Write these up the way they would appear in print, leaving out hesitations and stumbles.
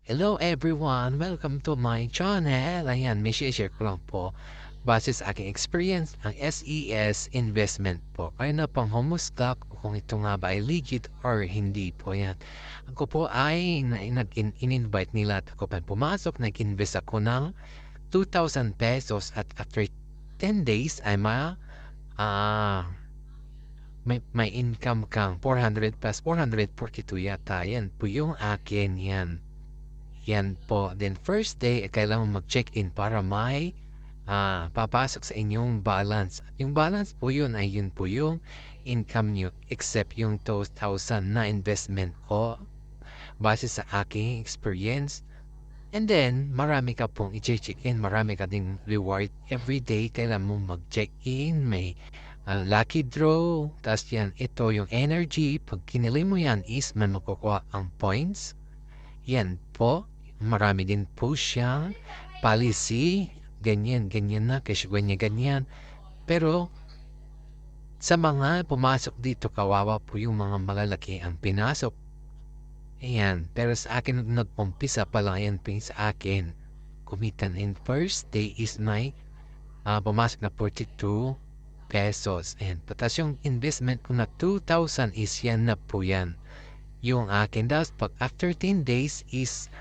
Hello everyone! Welcome to my channel. Ayan, may share ko lang po. Base sa aking experience, ang SES investment po. Kayo na pang humusta kung ito nga ba ay legit or hindi po yan. Ako po ay in-invite nila at ako pa pumasok. Nag-invest ako ng 2,000 pesos at after 10 days ay may income kang 400 plus 442 yata. Yan po yung akin yan. Yan po. Then first day, kailangan mag-check-in para may papasok sa inyong balance. Yung balance po yun ay yun po yung income nyo except yung 2,000 na investment ko base sa aking experience. And then, marami ka pong i-check-in, marami ka ding reward every day. Kailangan mo mag-check-in, may lucky draw. Tapos yan, ito yung energy. Pag kinili mo yan is man makukuha ang points. Yan po. Marami din po siyang policy. Ganyan na. Kasi ganyan. Pero, sa mga pumasok dito, kawawa po yung mga malalaki ang pinasok. Ayan. Pero sa akin, nag-umpisa pa lang yan sa akin. Kumita na in first day is may pumasok na 42 pesos. And patas yung investment ko na 2,000 is yan na po yan. Yung akin. Tapos pag after 10 days is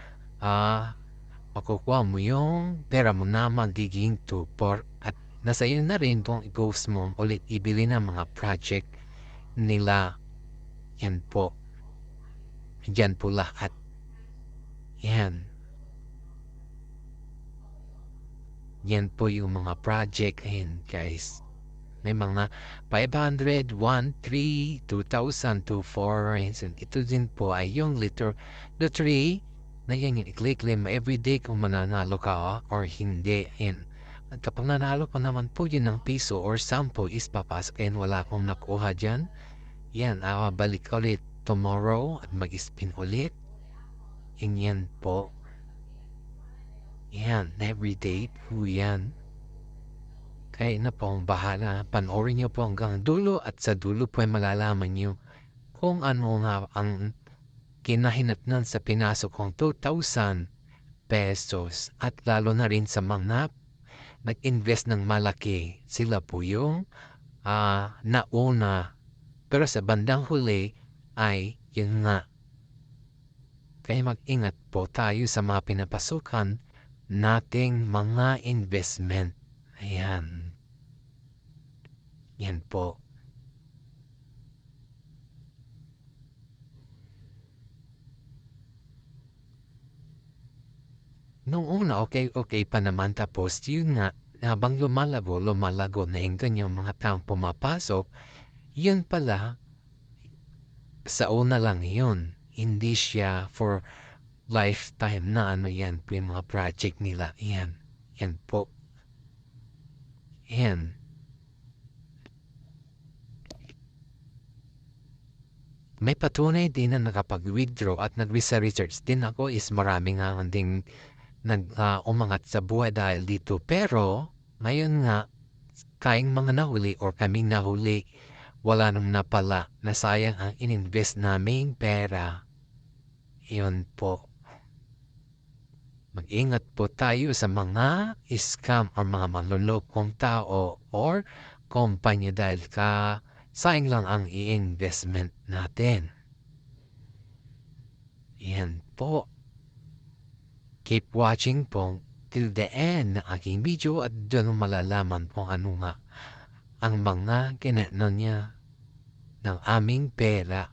makukuha mo yung pera mo na magiging 2-4 at nasa iyo na rin kung i-ghost mo ulit ibili ng mga project nila. Yan po. Yan po lahat. Yan. Yan po yung mga project. Ayan guys. May mga 500, 1, 3, 2,000, 2,400. Ito din po ay yung lottery na yan yung i-claim everyday kung mananalo ka or hindi. Ayan. At kapag nanalo pa naman po yun ng piso or 10 is papasok and wala akong nakuha dyan. Yan, balik ulit tomorrow at mag-spin ulit. Yan po. Yan, everyday po yan. Kaya na po ang bahala. Panoorin niyo po hanggang dulo at sa dulo po ay malalaman niyo kung ano nga ang kinahinatnan sa pinasok kong 2,000 pesos at lalo na rin sa mga nag-invest ng malaki. Sila po yung nauna. Pero sa bandang huli ay yun nga. Kaya mag-ingat po tayo sa mga pinapasukan nating mga investment. Ayan. Yan po. Noong una, okay pa naman. Tapos yun nga, habang lumalago na yung ganyang mga taong pumapasok, yun pala, sa una lang yun. Hindi siya for lifetime na ano yan, yung mga project nila. Yan. Yan po. Yan. May patunay din na nakapag-withdraw at nag-research din ako is marami nga ding umangat sa buhay dahil dito. Pero, ngayon nga, kayang mga nahuli or kaming nahuli, wala nang napala na sayang ang ininvest naming pera. Yun po. Mag-ingat po tayo sa mga scam or mga manlulokong tao or kumpanya dahil sayang lang ang i-investment natin. Yan po. Keep watching po till the end ng aking video at doon malalaman kung ano nga ang mga kinano niya ng aming pera.